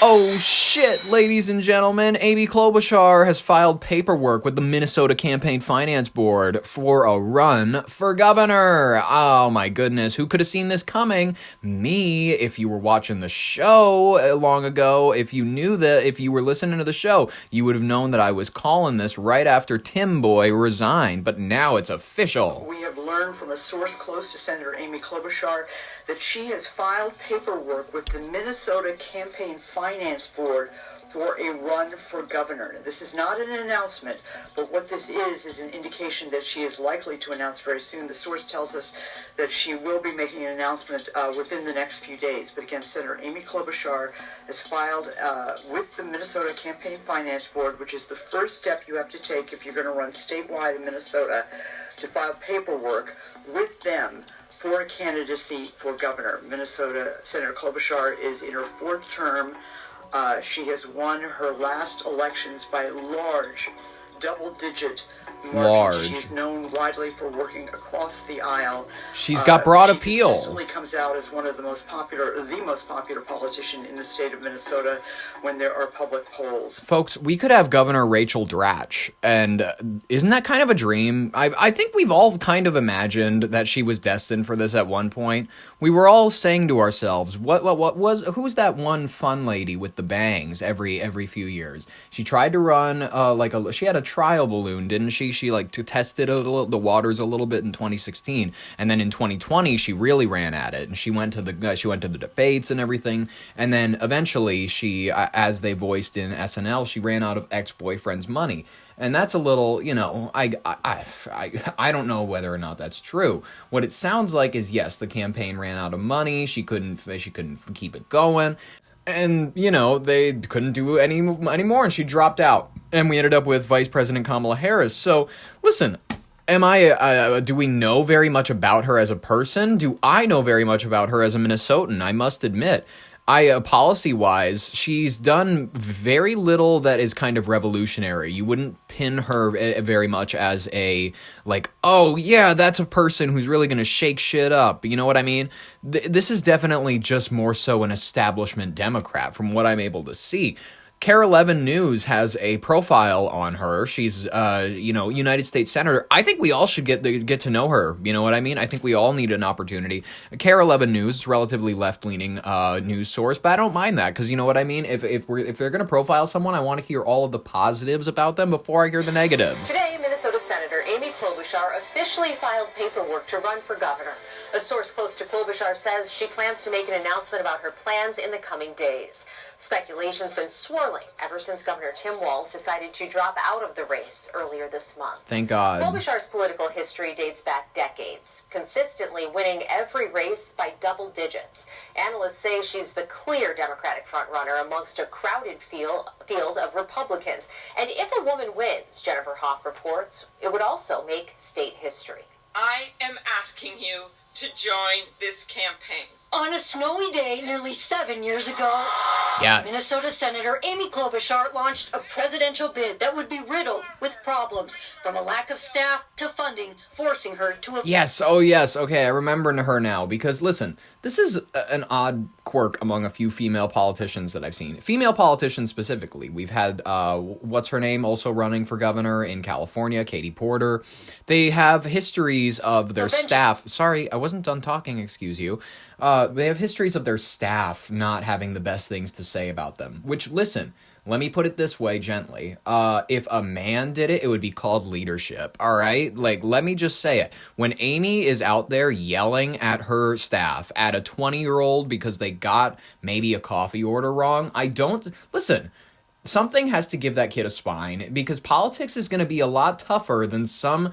Oh shit, ladies and gentlemen, Amy Klobuchar has filed paperwork with the Minnesota Campaign Finance Board for a run for governor. Oh my goodness, who could have seen this coming? Me, if you were watching the show long ago, if you were listening to the show, you would have known that I was calling this right after Tim Boy resigned, but now it's official. We have learned from a source close to Senator Amy Klobuchar that she has filed paperwork with the Minnesota Campaign Finance Board for a run for governor. This is not an announcement, but what this is an indication that she is likely to announce very soon. The source tells us that she will be making an announcement within the next few days. But again, Senator Amy Klobuchar has filed with the Minnesota Campaign Finance Board, which is the first step you have to take if you're going to run statewide in Minnesota, to file paperwork with them for a candidacy for governor. Minnesota Senator Klobuchar is in her fourth term. She has won her last elections by large, double-digit margins. She's known widely for working across the aisle. She's got broad appeal. She consistently comes out as one of the most popular politician in the state of Minnesota when there are public polls. Folks, we could have Governor Rachel Dratch, and isn't that kind of a dream? I think we've all kind of imagined that she was destined for this at one point. We were all saying to ourselves, who's that one fun lady with the bangs every few years? She tried to run she had a trial balloon, didn't she? She tested the waters a little bit in 2016, and then in 2020 she really ran at it, and she went to the debates and everything, and then eventually she, as they voiced in SNL, she ran out of ex-boyfriend's money. And that's a little, I don't know whether or not that's true. What it sounds like is, yes, the campaign ran out of money. She couldn't keep it going. And, they couldn't do any more, and she dropped out. And we ended up with Vice President Kamala Harris. So, listen, do we know very much about her as a person? Do I know very much about her as a Minnesotan? I must admit. Policy-wise, she's done very little that is kind of revolutionary. You wouldn't pin her very much as oh, yeah, that's a person who's really going to shake shit up. You know what I mean? This is definitely just more so an establishment Democrat from what I'm able to see. KARE 11 News has a profile on her. She's, United States Senator. I think we all should get to know her. You know what I mean? I think we all need an opportunity. KARE 11 News, relatively left-leaning news source, but I don't mind that because you know what I mean? If they're going to profile someone, I want to hear all of the positives about them before I hear the negatives. Today, Minnesota Senator Amy Klobuchar officially filed paperwork to run for governor. A source close to Klobuchar says she plans to make an announcement about her plans in the coming days. Speculation's been swirling ever since Governor Tim Walz decided to drop out of the race earlier this month. Thank God. Klobuchar's political history dates back decades, consistently winning every race by double digits. Analysts say she's the clear Democratic frontrunner amongst a crowded field of Republicans. And if a woman wins, Jennifer Hoff reports, it would also make state history. I am asking you to join this campaign. On a snowy day nearly 7 years ago, yes, Minnesota Senator Amy Klobuchar launched a presidential bid that would be riddled with problems, from a lack of staff to funding, forcing her to... Yes, oh yes, okay, I remember her now, because listen, this is an odd quirk among a few female politicians that I've seen. Female politicians specifically. We've had, what's her name, also running for governor in California, Katie Porter. They have histories of their staff... Sorry, I wasn't done talking, excuse you. They have histories of their staff not having the best things to say about them. Which, listen, let me put it this way gently. If a man did it, it would be called leadership, all right? Let me just say it. When Amy is out there yelling at her staff, at a 20-year-old because they got maybe a coffee order wrong, listen, something has to give that kid a spine, because politics is going to be a lot tougher than some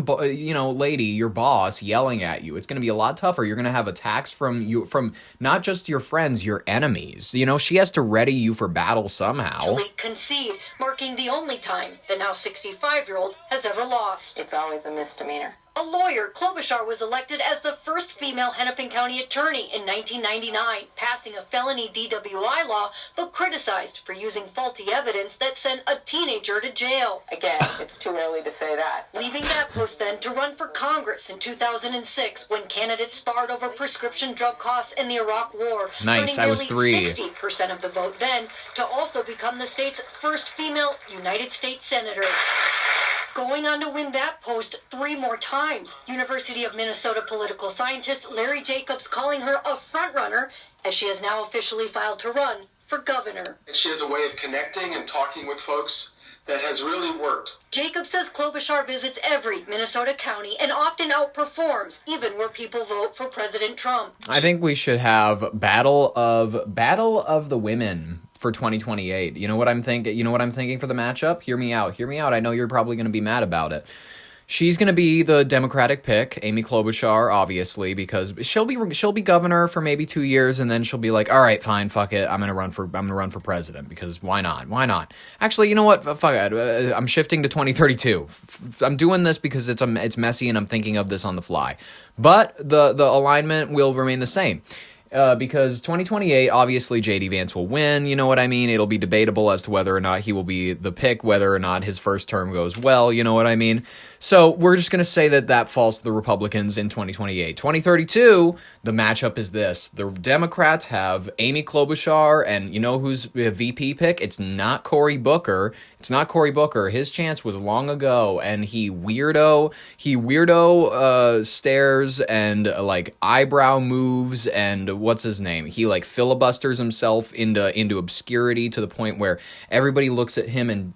lady, your boss, yelling at you. It's going to be a lot tougher. You're going to have attacks from not just your friends, your enemies. She has to ready you for battle somehow. Concede, marking the only time the now 65-year-old has ever lost. It's always a misdemeanor. A lawyer, Klobuchar was elected as the first female Hennepin County attorney in 1999, passing a felony DWI law, but criticized for using faulty evidence that sent a teenager to jail. Again, it's too early to say that. Leaving that post then to run for Congress in 2006 when candidates sparred over prescription drug costs in the Iraq War. Nice, I was 3. 60% 50% of the vote then to also become the state's first female United States Senator. Going on to win that post 3 more times. University of Minnesota political scientist Larry Jacobs calling her a frontrunner as she has now officially filed to run for governor. She has a way of connecting and talking with folks that has really worked. Jacob says Klobuchar visits every Minnesota county and often outperforms, even where people vote for President Trump. I think we should have battle of the women for 2028. You know what I'm thinking? You know what I'm thinking for the matchup? Hear me out. Hear me out. I know you're probably going to be mad about it. She's going to be the Democratic pick, Amy Klobuchar, obviously, because she'll be governor for maybe 2 years, and then she'll be like, all right, fine, fuck it, I'm gonna run for president, because why not? Why not? Actually, you know what? Fuck it. I'm shifting to 2032. I'm doing this because it's messy, and I'm thinking of this on the fly. But the alignment will remain the same. Because 2028, obviously J.D. Vance will win, you know what I mean? It'll be debatable as to whether or not he will be the pick, whether or not his first term goes well, you know what I mean? So we're just going to say that falls to the Republicans in 2028. 2032, the matchup is this. The Democrats have Amy Klobuchar, and you know who's a VP pick? It's not Cory Booker. It's not Cory Booker. His chance was long ago, and he weirdo stares and like eyebrow moves and what's his name? He like filibusters himself into obscurity to the point where everybody looks at him and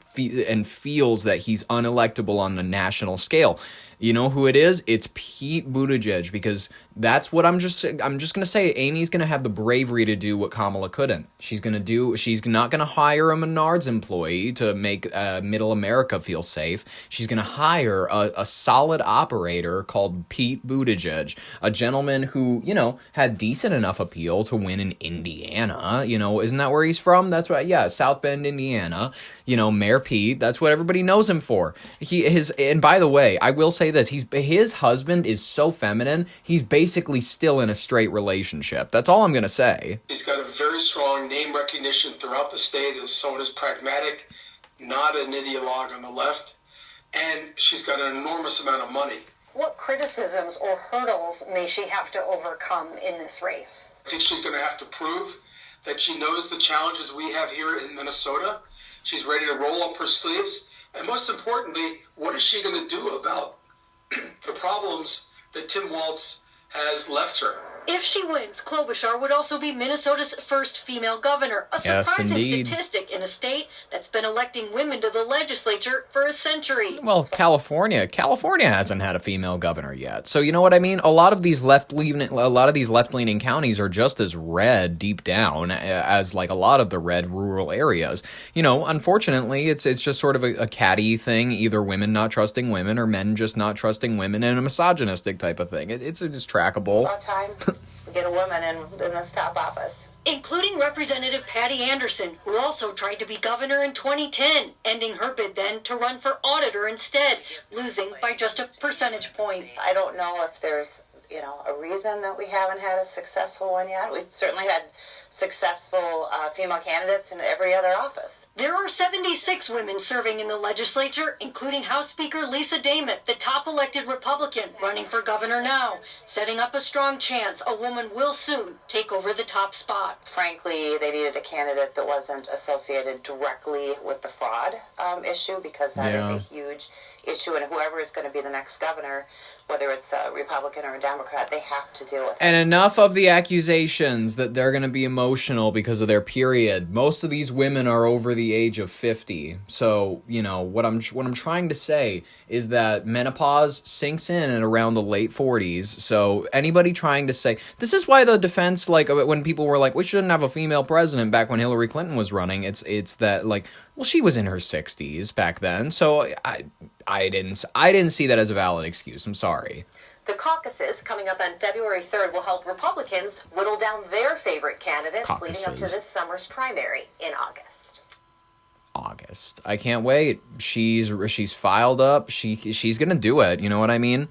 feels that he's unelectable on the national scale. You know who it is? It's Pete Buttigieg, because that's what I'm just going to say. Amy's going to have the bravery to do what Kamala couldn't. She's not going to hire a Menards employee to make middle America feel safe. She's going to hire a solid operator called Pete Buttigieg, a gentleman who, you know, had decent enough appeal to win in Indiana. You know, isn't that where he's from? That's right. Yeah, South Bend, Indiana. You know, Mayor Pete. That's what everybody knows him for. And by the way, I will say this: his husband is so feminine. He's basically still in a straight relationship. That's all I'm gonna say. He's got a very strong name recognition throughout the state as someone who's pragmatic, not an ideologue on the left, and she's got an enormous amount of money. What criticisms or hurdles may she have to overcome in this race? I think she's going to have to prove that she knows the challenges we have here in Minnesota. She's ready to roll up her sleeves. And most importantly, what is she going to do about the problems that Tim Walz has left her? If she wins, Klobuchar would also be Minnesota's first female governor, a surprising statistic in a state that's been electing women to the legislature for a century. Well, California hasn't had a female governor yet. So you know what I mean? A lot of these left-leaning counties are just as red deep down as like a lot of the red rural areas. You know, unfortunately, it's just sort of a catty thing, either women not trusting women or men just not trusting women, and a misogynistic type of thing. It's trackable. About time we get a woman in this top office. Including Representative Patty Anderson, who also tried to be governor in 2010, ending her bid then to run for auditor instead, losing by just a percentage point. I don't know if there's, a reason that we haven't had a successful one yet. We've certainly had successful female candidates in every other office. There are 76 women serving in the legislature, including House Speaker Lisa Damon, the top elected Republican, running for governor now, setting up a strong chance a woman will soon take over the top spot. Frankly, they needed a candidate that wasn't associated directly with the fraud issue, because that is a huge issue, and whoever is going to be the next governor, whether it's a Republican or a Democrat, they have to deal with it. And enough of the accusations that they're going to be emotional because of their period. Most of these women are over the age of 50. So, what I'm trying to say is that menopause sinks in at around the late 40s. So anybody trying to say, this is why the defense, like when people were like, we shouldn't have a female president back when Hillary Clinton was running, it's that like, well, she was in her 60s back then. So I didn't see that as a valid excuse. I'm sorry. The caucuses coming up on February 3rd will help Republicans whittle down their favorite candidates leading up to this summer's primary in August. I can't wait. She's filed up. She's gonna do it. You know what I mean?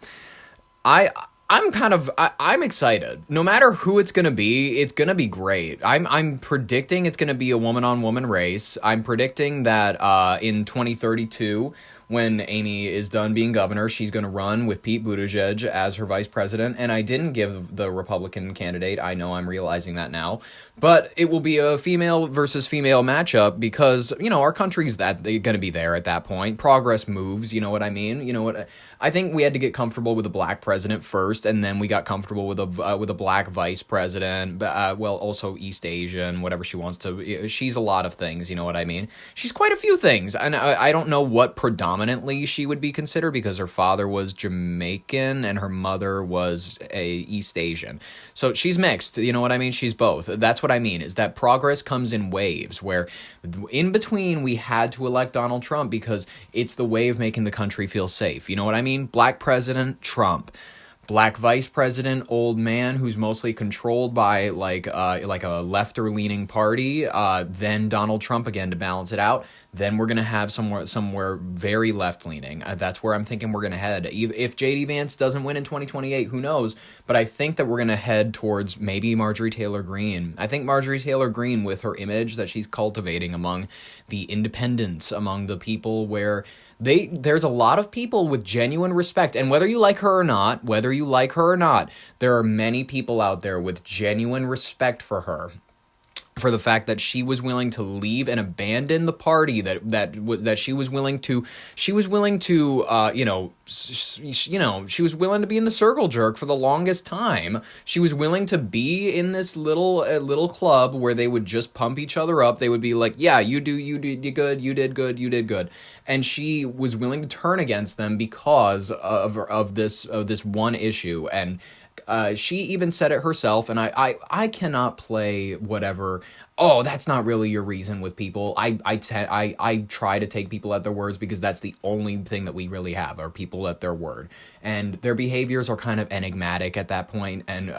I'm excited. No matter who it's gonna be great. I'm predicting it's gonna be a woman-on-woman race. I'm predicting that in 2032, when Amy is done being governor, she's going to run with Pete Buttigieg as her vice president. And I didn't give the Republican candidate. I know I'm realizing that now. But it will be a female versus female matchup because, our country's going to be there at that point. Progress moves, you know what I mean? You know what? I think we had to get comfortable with a black president first, and then we got comfortable with a black vice president. Also East Asian, whatever she wants to. She's a lot of things, you know what I mean? She's quite a few things, and I don't know what predominantly she would be considered because her father was Jamaican and her mother was a East Asian. So she's mixed, you know what I mean? She's both. That's what I mean, is that progress comes in waves, where in between we had to elect Donald Trump because it's the way of making the country feel safe. You know what I mean? Black president, Trump. Black vice president, old man who's mostly controlled by like a left-leaning party, then Donald Trump again to balance it out. Then we're going to have somewhere very left-leaning. That's where I'm thinking we're going to head. If J.D. Vance doesn't win in 2028, who knows? But I think that we're going to head towards maybe Marjorie Taylor Greene. I think Marjorie Taylor Greene, with her image that she's cultivating among the independents, among the people where there's a lot of people with genuine respect. And whether you like her or not, there are many people out there with genuine respect for her. For the fact that she was willing to leave and abandon the party that she was willing to she was willing to be in the circle jerk for the longest time. She was willing to be in this little club where they would just pump each other up. They would be like, yeah, you did good. And she was willing to turn against them because of this one issue. And she even said it herself, and I cannot play whatever. Oh, that's not really your reason with people. I try to take people at their words because that's the only thing that we really have are people at their word, and their behaviors are kind of enigmatic at that point. And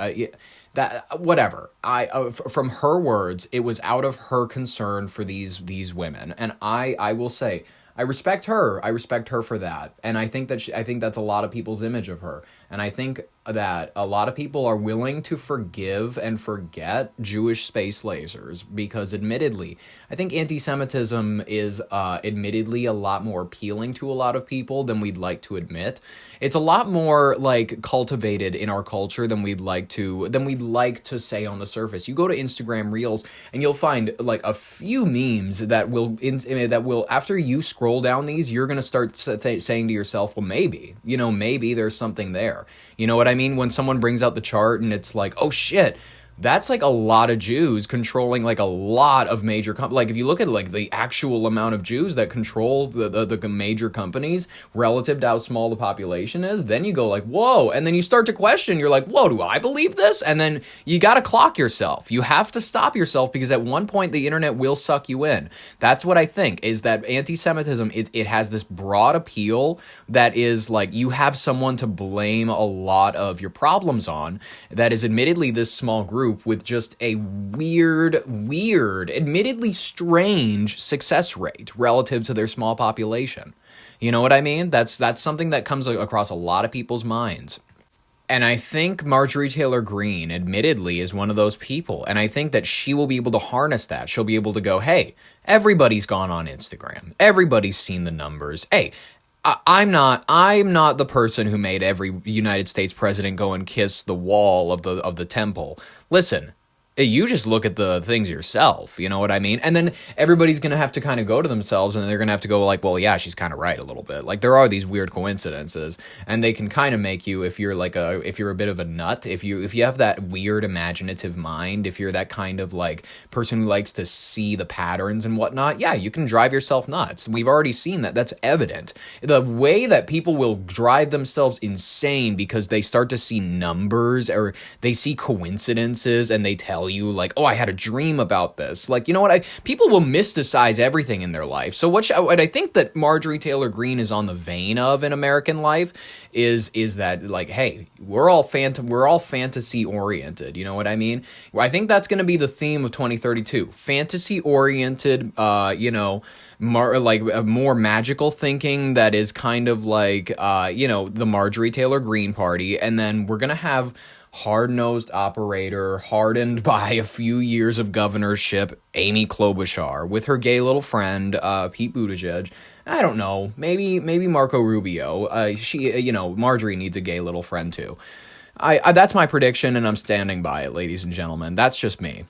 that whatever. From her words, it was out of her concern for these women, and I will say, I respect her. I respect her for that. And I think that's a lot of people's image of her. And I think that a lot of people are willing to forgive and forget Jewish space lasers because, admittedly, I think anti-Semitism is admittedly a lot more appealing to a lot of people than we'd like to admit. It's a lot more like cultivated in our culture than we'd like to say on the surface. You go to Instagram Reels and you'll find like a few memes that will after you scroll down these, you're gonna start saying to yourself, well, maybe there's something there. You know what I mean? When someone brings out the chart and it's like, oh shit, that's like a lot of Jews controlling like a lot of major companies. Like if you look at like the actual amount of Jews that control the major companies relative to how small the population is, then you go like, whoa. And then you start to question, you're like, whoa, do I believe this? And then you got to clock yourself. You have to stop yourself because at one point the internet will suck you in. That's what I think is that anti-Semitism, it has this broad appeal that is like you have someone to blame a lot of your problems on that is admittedly this small group with just a weird, admittedly strange success rate relative to their small population. You know what I mean? That's something that comes across a lot of people's minds. And I think Marjorie Taylor Greene, admittedly, is one of those people. And I think that she will be able to harness that. She'll be able to go, hey, everybody's gone on Instagram. Everybody's seen the numbers. Hey, I'm not the person who made every United States president go and kiss the wall of the temple. Listen, you just look at the things yourself, you know what I mean? And then everybody's going to have to kind of go to themselves and they're going to have to go like, well, yeah, she's kind of right a little bit. Like there are these weird coincidences and they can kind of make you, if you're a bit of a nut, if you have that weird imaginative mind, if you're that kind of like person who likes to see the patterns and whatnot, yeah, you can drive yourself nuts. We've already seen that. That's evident. The way that people will drive themselves insane because they start to see numbers or they see coincidences and they tell you like, oh, I had a dream about this. Like, you know what? People will mysticize everything in their life. So what I think that Marjorie Taylor Greene is on the vein of in American life is that like, hey, we're all fantasy oriented. You know what I mean? I think that's going to be the theme of 2032. Fantasy oriented, more magical thinking that is kind of like, the Marjorie Taylor Greene party. And then we're going to have hard-nosed operator, hardened by a few years of governorship, Amy Klobuchar, with her gay little friend, Pete Buttigieg. I don't know, maybe Marco Rubio. Marjorie needs a gay little friend too. That's my prediction, and I'm standing by it, ladies and gentlemen. That's just me.